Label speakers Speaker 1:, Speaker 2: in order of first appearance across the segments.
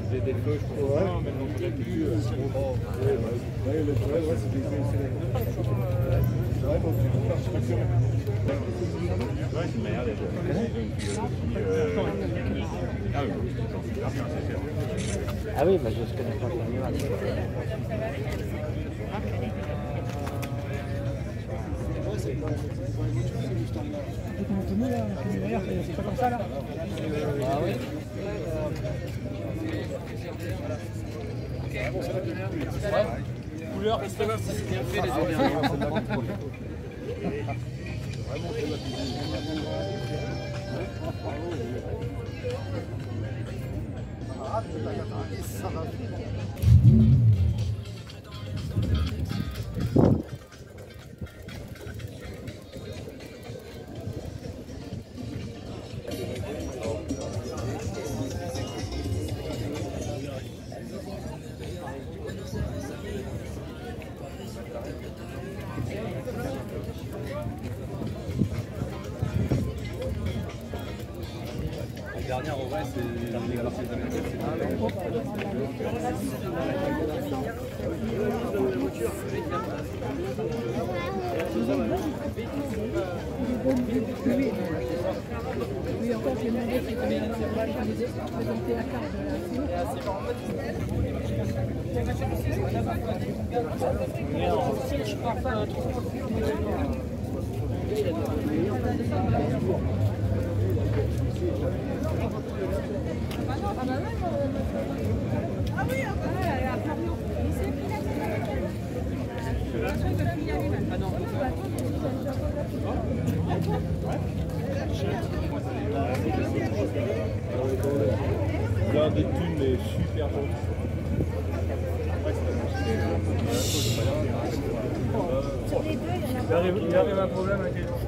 Speaker 1: faisait des feux, je crois. Ouais, maintenant qu'il a plus. Ouais, le problème, c'est que ouais, c'est une manière d'être.
Speaker 2: Ah oui, bah je ne connais pas l'animal.
Speaker 3: C'est pas comme ça là.
Speaker 2: Ah oui.
Speaker 3: Couleur, c'est pas grave si c'est bien fait les yeux.
Speaker 1: La dernière, en vrai, c'est
Speaker 4: Oui, en fait, j'ai demandé si combien de présenter la carte de la Ah oui,
Speaker 1: l'un des thunes est super beau. Il arrive un problème avec les enfants.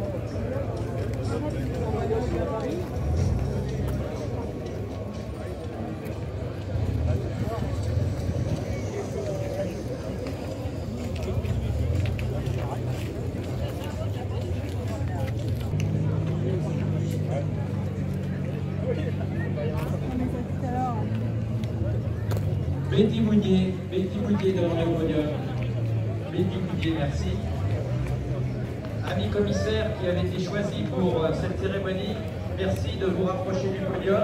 Speaker 5: Betty Mounier devant le podium. Betty Mounier, merci. Amis commissaires qui avaient été choisis pour cette cérémonie, merci de vous rapprocher du podium.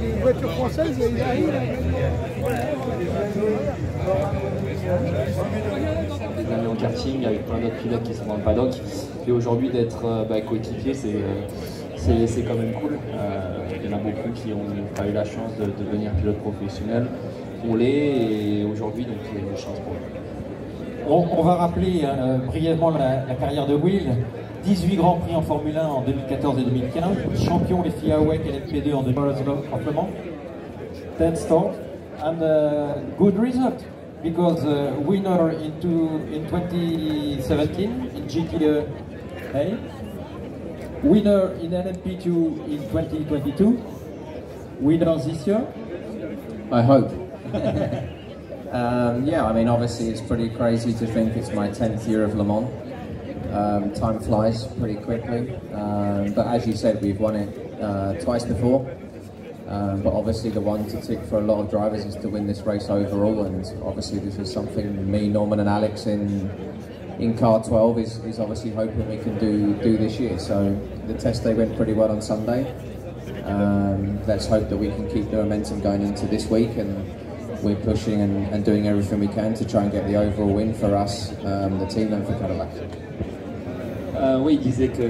Speaker 3: Les voitures françaises, il arrive.
Speaker 2: En karting avec plein d'autres pilotes qui sont dans le paddock. Et aujourd'hui d'être coéquipier, c'est quand même cool. Il y en a beaucoup qui n'ont pas eu la chance de devenir pilote professionnel. On l'est et aujourd'hui donc il y a une chance pour eux.
Speaker 5: On va rappeler brièvement la carrière de Will. 18 grands prix en Formule 1 en 2014 et 2015, champion les FIA WEC et LMP2 en 2015 amplement, 10 stars, and good result because winner in 2017 in GTA, winner in LMP2 in 2022, winner this year.
Speaker 6: I hope. Yeah, I mean, obviously it's pretty crazy to think it's my 10th year of Le Mans. Time flies pretty quickly, but as you said, we've won it twice before. But obviously the one to tick for a lot of drivers is to win this race overall, and obviously this is something me, Norman and Alex in car 12 is obviously hoping we can do this year. So the test day went pretty well on Sunday. Let's hope that we can keep the momentum going into this week, and we're pushing and doing everything we can to try and get the overall win for us, the team, and for Cadillac.
Speaker 2: Oui, il disait que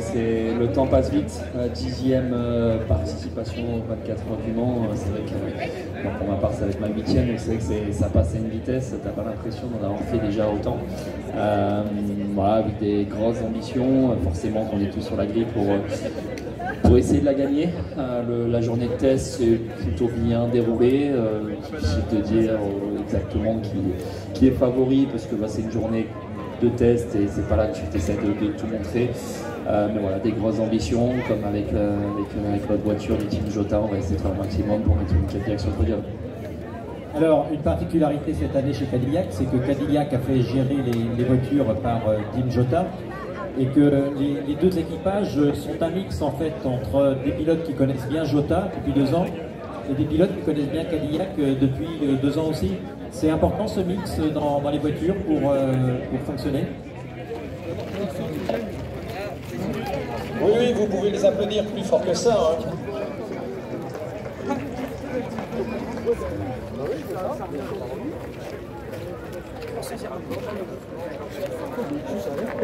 Speaker 2: le temps passe vite, 10e participation aux 24 heures du Mans, c'est vrai que pour ma part ça va être ma 8e, donc c'est vrai que ça passe à une vitesse, t'as pas l'impression d'en avoir fait déjà autant. Voilà, avec des grosses ambitions, forcément qu'on est tous sur la grille pour essayer de la gagner. La journée de test s'est plutôt bien déroulée. Difficile de dire exactement qui est favori parce que c'est une journée de test et c'est pas là que tu essaies de tout montrer. Mais voilà, des grosses ambitions, comme avec notre voiture, le team Jota, on va essayer de faire le maximum pour mettre une Cadillac sur le podium.
Speaker 5: Alors, une particularité cette année chez Cadillac, c'est que Cadillac a fait gérer les voitures par Team Jota et que les deux équipages sont un mix en fait entre des pilotes qui connaissent bien Jota depuis 2 ans et des pilotes qui connaissent bien Cadillac depuis 2 ans aussi. C'est important ce mix dans les voitures pour fonctionner.
Speaker 7: Oui, vous pouvez les applaudir plus fort que ça. Hein.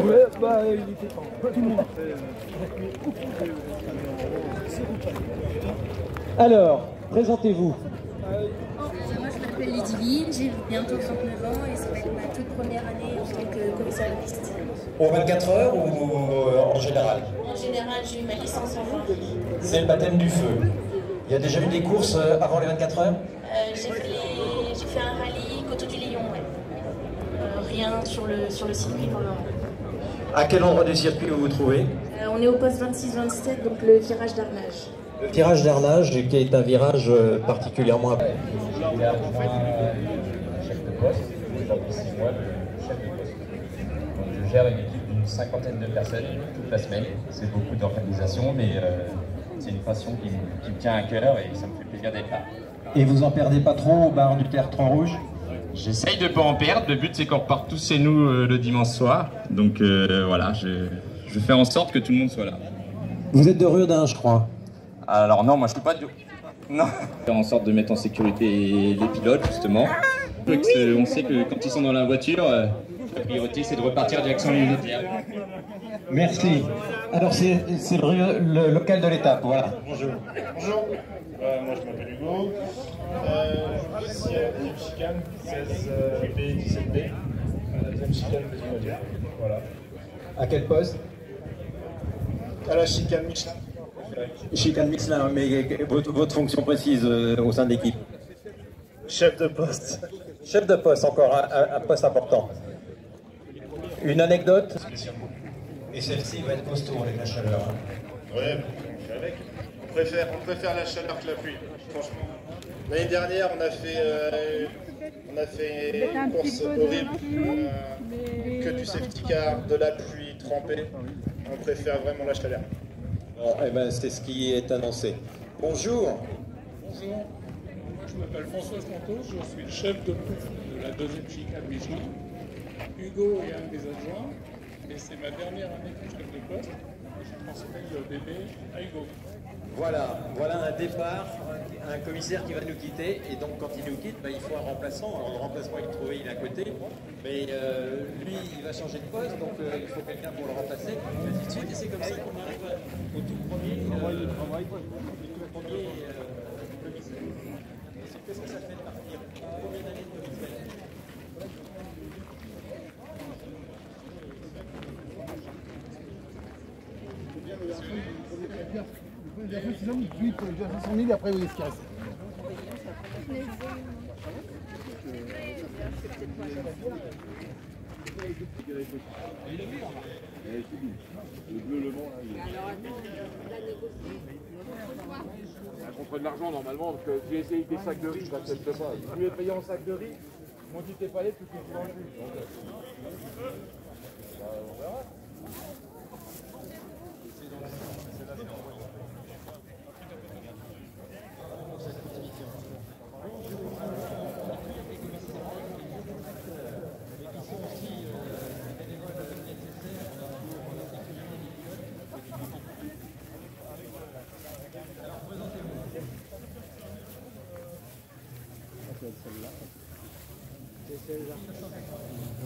Speaker 3: Ouais, bah il était temps. Tout le monde.
Speaker 5: Alors, présentez-vous.
Speaker 8: Moi, je m'appelle Lydivine, j'ai bientôt 39 ans et ça va être ma toute première année en tant que commissaire de piste.
Speaker 7: Aux 24 heures ou en général?
Speaker 8: En général, j'ai eu ma licence en jour.
Speaker 7: C'est le baptême du feu. Il y a déjà eu des courses avant les 24 heures?
Speaker 8: J'ai fait un rallye Coteau du Lion, ouais. Rien sur le circuit pour le moment.
Speaker 7: À quel endroit du circuit vous vous trouvez?
Speaker 8: On est au poste 26-27, donc le virage d'Arnage.
Speaker 7: Le virage d'Arnage, qui est un virage particulièrement...
Speaker 9: J'ai rejoint le chef de poste, aujourd'hui 6 mois, le chef de poste. Donc je gère une équipe d'une 50aine de personnes toute la semaine. C'est beaucoup d'organisation, mais c'est une passion qui me tient à cœur et ça me fait plaisir d'être là.
Speaker 7: Et vous en perdez pas trop au bar du Tertre Rouge?
Speaker 9: J'essaye de ne pas en perdre. Le but, c'est qu'on reparte tous chez nous le dimanche soir. Donc voilà, je fais en sorte que tout le monde soit là.
Speaker 7: Vous êtes de Rudin, je crois.
Speaker 9: Alors non, moi je suis pas de... Non. Faire en sorte de mettre en sécurité les pilotes, justement. On sait que quand ils sont dans la voiture, la priorité c'est de repartir direction ligne droite.
Speaker 7: Merci. Alors c'est le local de l'étape, voilà.
Speaker 1: Bonjour. Bonjour. Moi je m'appelle Hugo. Je suis ici à la deuxième chicane, 16B, 17B. À la deuxième chicane de Limoges. Voilà.
Speaker 7: À quel poste?
Speaker 1: À la chicane Michelin.
Speaker 7: Chicane Michelin, mais votre fonction précise au sein de l'équipe?
Speaker 1: Chef de poste.
Speaker 7: Chef de poste, encore un poste important. Une anecdote? Et celle-ci va être costaud avec la chaleur. Hein.
Speaker 1: Ouais, on fait avec. On préfère la chaleur que la pluie, franchement. L'année dernière, on a fait une course horrible, que du safety car, de la pluie trempée. On préfère vraiment la chaleur.
Speaker 7: Bon, eh ben, c'est ce qui est annoncé. Bonjour.
Speaker 10: Bonjour, je m'appelle François Santos, je suis le chef de pouf de la deuxième chicane Michelin. Hugo est un des adjoints et c'est ma dernière année comme chef de poste. Je transmets le bébé à Hugo.
Speaker 7: Voilà un départ, un commissaire qui va nous quitter, et donc quand il nous quitte, il faut un remplaçant. Alors le remplacement il est trouvé, il est à côté, mais lui il va changer de poste, donc il faut quelqu'un pour le remplacer. Et ainsi de suite, et c'est comme ça qu'on arrive au tout premier commissaire. Qu'est-ce que ça fait de partir? Combien d'années de commissaire?
Speaker 3: Il a fait 6 ans, il a fait 100 000 et après, vous laissez ce qui reste.
Speaker 1: Le bleu, le vent, contre de l'argent normalement, parce que j'ai essayé des sacs de riz, je n'accepte pas. Il mieux de payer en sac de riz, mon petit palais plus que tu dans le jus. On verra.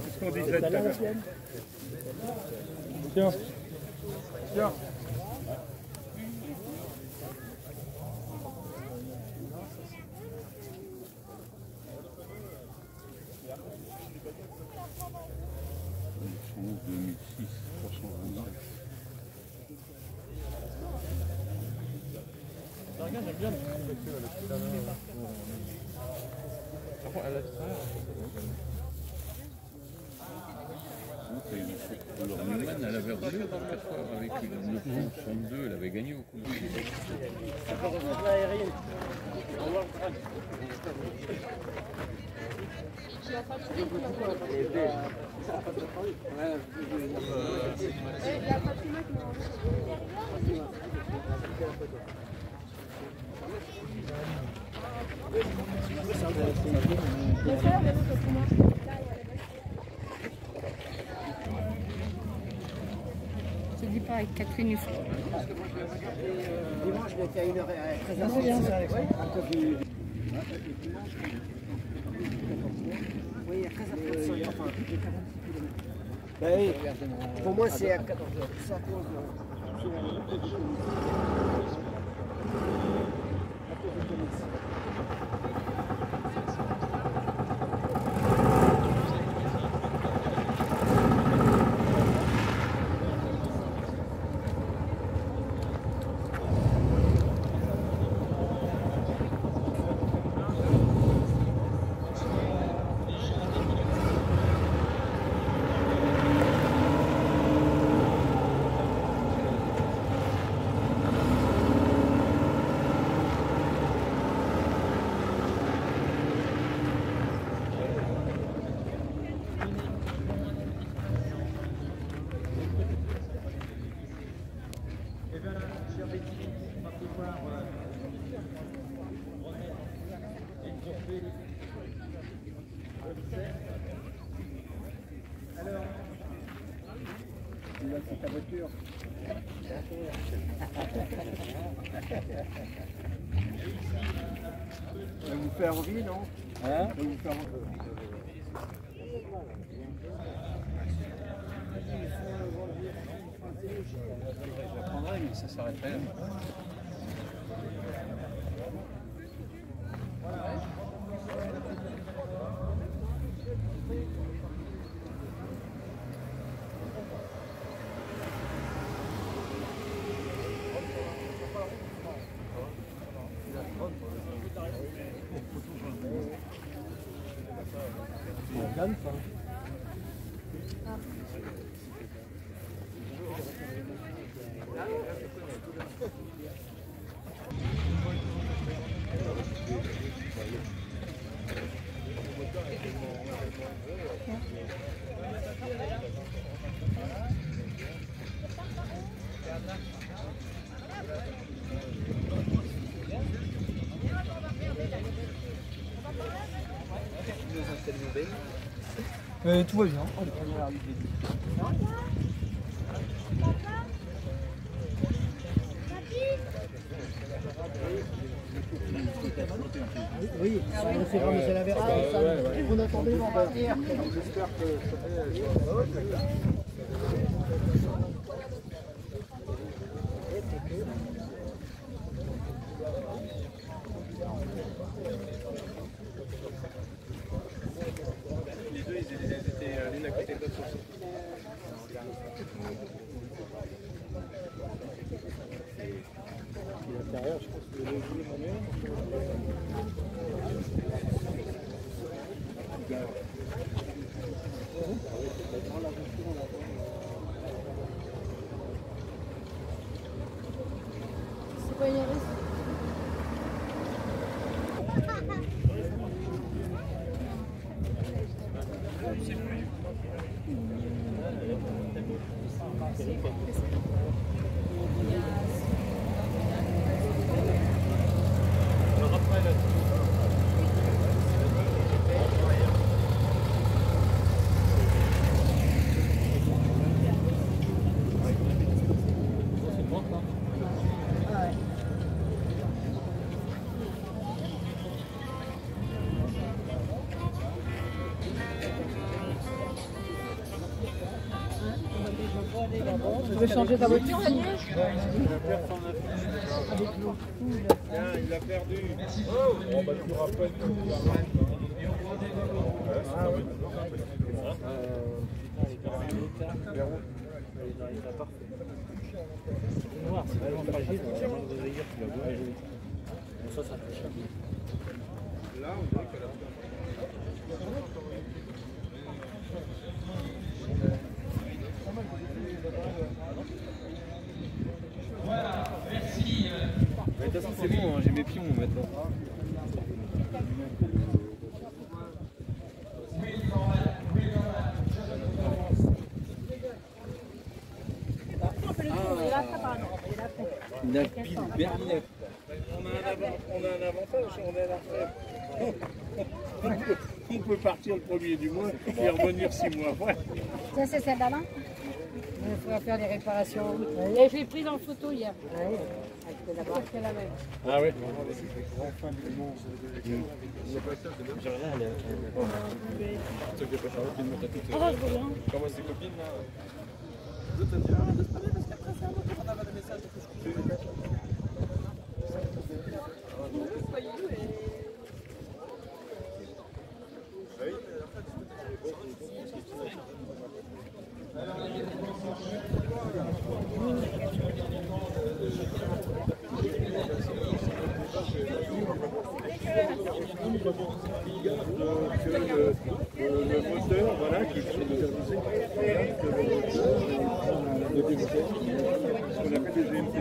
Speaker 1: Qu'est-ce qu'on disait tout à l'heure? Tiens. Tiens.
Speaker 11: Newman, elle avait roulé 24 heures avec le 962, elle avait gagné au coup de
Speaker 8: Je dis pas avec Catherine Dufort.
Speaker 12: Dimanche, il était à 1h13. Oui, à 13h35. Oui, pour moi, c'est à 14h. C'est à cause c'est ta voiture. Ça vous fait envie, non? Hein? Ça vous fait envie.
Speaker 11: Je la prendrais, mais ça s'arrêterait là.
Speaker 3: Tout va bien.
Speaker 12: Oui, on s'est ramassé la verre. On attendait l'en hier. J'espère que
Speaker 1: Les deux, ils étaient l'une à côté de l'autre sur ce.
Speaker 12: l'intérieur, je pense que le levier manuel.
Speaker 4: C'est pas une RS. Tu veux changer ta voiture, Agnès? Avec l'eau.
Speaker 1: Il a perdu. Bon, bah, tu rappelles que tu vas
Speaker 12: noir, c'est vraiment fragile. On va dire que tu la vois.
Speaker 13: Ça touche.
Speaker 3: Là, on dirait qu'elle a...
Speaker 13: Voilà, merci. De toute façon, c'est bon, hein, j'ai mes pions maintenant. Une pile berlinette.
Speaker 10: On a un avantage, on est à la retraite. On peut partir le premier du mois et revenir 6 mois après.
Speaker 14: Ça, c'est celle-là. Il faudra faire les réparations. Et je l'ai prise en photo hier. Oui. C'est la même.
Speaker 10: Ah oui.
Speaker 13: Comment ses copines là?
Speaker 10: Le moteur, voilà, qui est modernisé, que le moteur, ce qu'on appelle des GMP.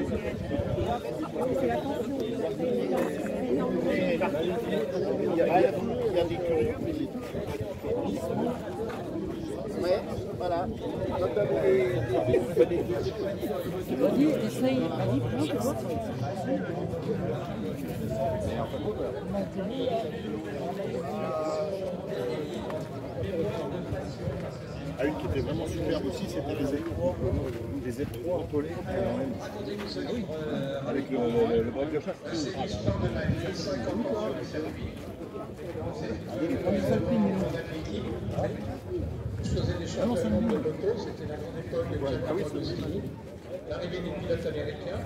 Speaker 10: Il y a des curieux, mais voilà.
Speaker 14: Vas-y, essaye. Vas-y, prends, tu vois.
Speaker 10: Ah, une qui était vraiment superbe aussi, c'était les Z3 empolés avec le break de chasse.
Speaker 1: Je faisais des championnats de moto, c'était la grande école de Pierre. L'arrivée des pilotes américains,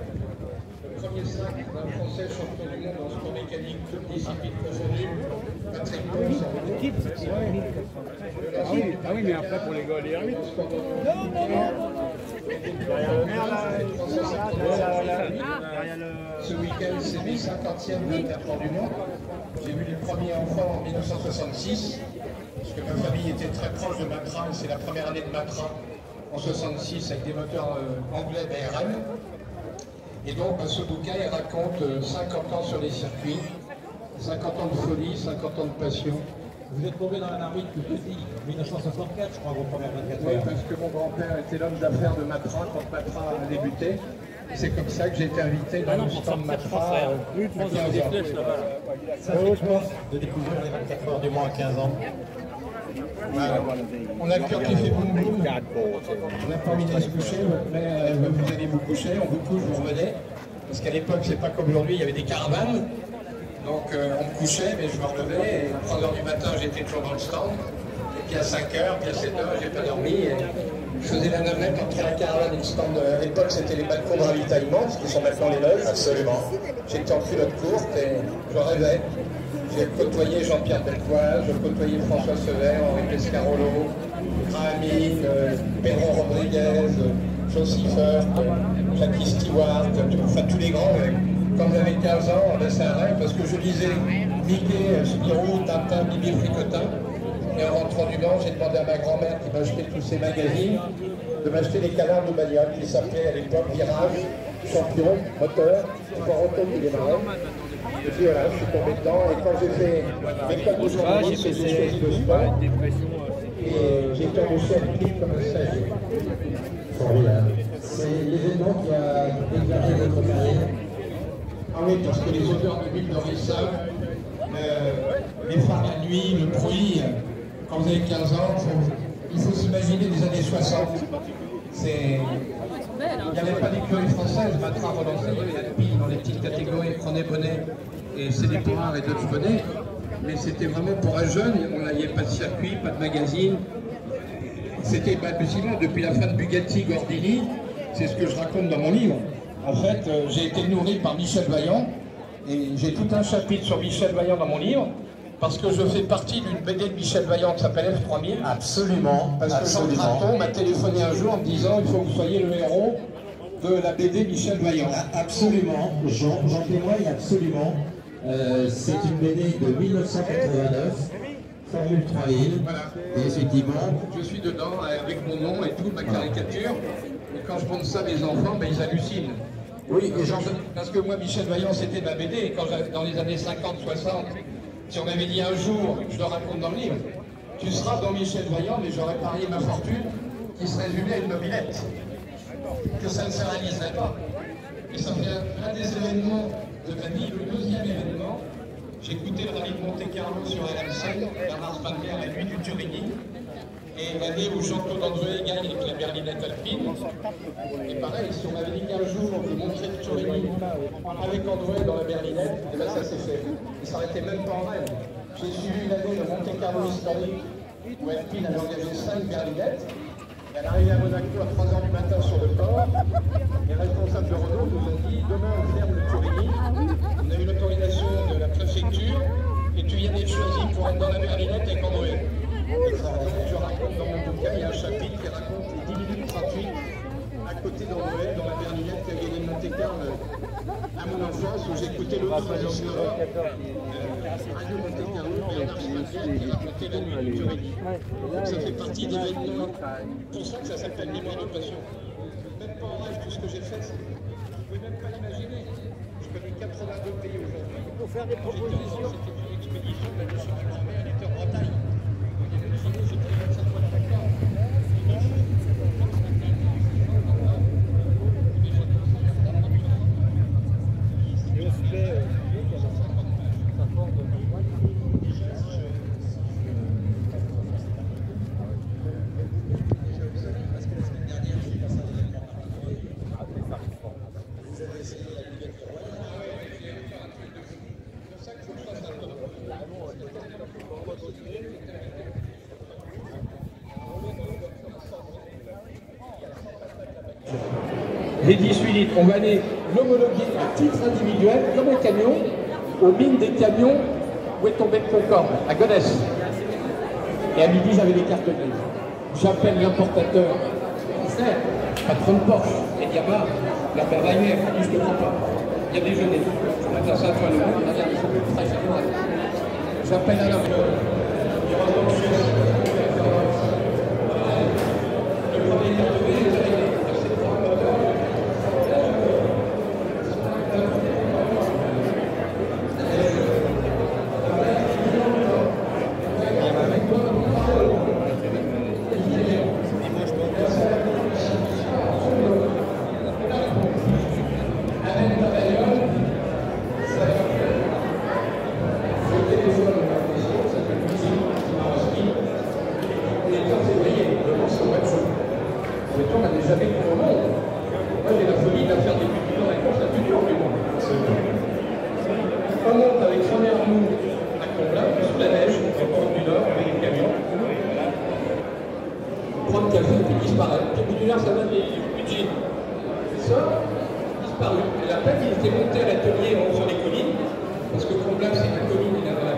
Speaker 1: le premier sac d'un Français champion du monde en sport mécanique, toute discipline confondue, Patrick Pons.
Speaker 10: Ah oui, mais après pour les gars, les R8.
Speaker 1: Ce week-end, c'est mes 50e d'interport du monde. J'ai eu les premiers enfants en 1966, parce que ma famille était très proche de Matra, et c'est la première année de Matra en 66 avec des moteurs anglais BRM. Et donc, ce bouquin, il raconte 50 ans sur les circuits, 50 ans de folie, 50 ans de passion.
Speaker 5: Vous êtes tombé dans la marmite tout petit, 1964, je crois, vos premières 24 heures.
Speaker 1: Oui, parce que mon grand-père était l'homme d'affaires de Matra quand Matra a débuté. C'est comme ça que j'ai été invité dans le stand de Matra.
Speaker 5: Ça fait quoi de découvrir les 24 heures du mois à 15 ans?
Speaker 1: On a le cœur qui fait boum boum. On n'a pas envie de se coucher, mais vous allez vous coucher, on vous couche, vous revenez. Parce qu'à l'époque, c'est pas comme aujourd'hui, il y avait des caravanes. Donc on me couchait, mais je me relevais. Et à 3 h du matin, j'étais toujours dans le stand. Et puis à 5 h, puis à 7 h, j'ai pas dormi. Et je faisais la navette entre la caravane et le stand. À l'époque, c'était les balcons de ravitaillement, ce qui sont maintenant les loges. Absolument. J'étais en culotte courte et je rêvais. J'ai côtoyé Jean-Pierre Delcoise, j'ai côtoyé François Sever, Henri Pescarolo, Graham, Pedro Rodriguez, Joe Seifert, Jackie Stewart, enfin tous les grands. Quand j'avais 15 ans, c'est un rêve parce que je lisais Mickey, Spirou, Tintin, Bibi Fricotin. Et en rentrant du Mans, j'ai demandé à ma grand-mère qui m'achetait tous ces magazines de m'acheter des canards de bagnole qui s'appelaient à l'époque Virage, Champion, Moteur, Sport Auto qui démarrait. Et puis voilà, je suis tombé dedans et quand j'ai fait l'école de journalisme, j'ai fait des choses de sport et j'ai été embauché à Philippe comme stagiaire. Formidable. C'est l'événement qui a déclaré votre carrière. Ah oui, parce que les odeurs de l'huile d'orissol, les phares la nuit, le bruit, quand vous avez 15 ans, il faut s'imaginer les années 60. Il n'y avait pas d'écurie française, Matra relancé, il y avait Alpine dans les petites catégories, prenez bonnet et c'est des Poirard et Dodge bonnet. Mais c'était vraiment pour un jeune, on n'avait pas de circuit, pas de magazine. C'était balbutiement depuis la fin de Bugatti Gordini, c'est ce que je raconte dans mon livre. En fait, j'ai été nourri par Michel Vaillant et j'ai tout un chapitre sur Michel Vaillant dans mon livre. Parce que je fais partie d'une BD de Michel Vaillant qui s'appelle F3000. Absolument. Parce que Jean Craton m'a téléphoné un jour en me disant il faut que vous soyez le héros de la BD Michel Vaillant.
Speaker 5: Absolument. J'en témoigne absolument.
Speaker 15: C'est une BD de 1989, Formule 3000.
Speaker 1: Voilà.
Speaker 15: Et effectivement,
Speaker 1: je suis dedans avec mon nom et tout, ma caricature. Et quand je montre ça à mes enfants, ben, ils hallucinent.
Speaker 15: oui, et
Speaker 1: Parce que moi, Michel Vaillant, c'était ma BD. Et quand dans les années 50-60, si on m'avait dit un jour, je le raconte dans le livre, tu seras dans Michel Vaillant, mais j'aurais parié ma fortune qui se résumait à une mobilette. Que ça ne se réaliserait pas. Et ça fait un des événements de ma vie, le deuxième événement. J'ai écouté le rallye de Monte-Carlo sur RMC, Bernard Spanier, la nuit du Turini. Et l'année où Jean-Claude André gagne avec la berlinette alpine. Et pareil, si on m'avait dit qu'un jour je montrais le Turini avec André dans la berlinette, et bien ça s'est fait. Et ça n'aurait été même pas en rêve. J'ai suivi l'année de Monte-Carlo historique où Alpine avait engagé 5 berlinettes. Elle est arrivée à Monaco à 3h du matin sur le port. Les responsables de Renault nous ont dit demain on ferme le Turini. On a eu l'autorisation de la préfecture et tu viens d'être choisi pour être dans la berlinette avec André. Je raconte dans mon bouquin, il y a un chapitre qui raconte les 10 minutes gratuites à côté d'André, dans la berlinette qui a gagné Monte-Carlo à mon enfance, où j'écoutais l'automagisteur Radio Monte-Carlo, Bernard Spanier, qui racontait la nuit du Turini. Donc ça fait partie d'événements. C'est pour ça que ça s'appelle Mémoire de passion. Même pas en rêve, tout ce que j'ai fait, vous ne pouvez même pas l'imaginer. Je connais 82 pays aujourd'hui.
Speaker 12: Pour faire des propositions.
Speaker 1: C'était une expédition de la Leçon du Grand-Mère, elle était en Bretagne. Vous imaginez, c'était 25 fois de Dakar.
Speaker 12: Et on se fait ça forme de
Speaker 1: Les 18 litres, on va aller l'homologuer à titre individuel, comme un camion, aux mines des camions où est tombé le Concorde, à Gonesse. Et à midi, j'avais des cartes grises. J'appelle l'importateur français, patron de Porsche, et Yamaha, la père Weiner, je ne te prends pas. Il y a déjeuner. Je vais faire ça à toi le monde, regarde, ils sont très généreux. J'appelle à la le premier cartonné, disparu. Et la peine, il était monté à l'atelier sur les collines, parce que Comblac, c'est une colline, il est dans la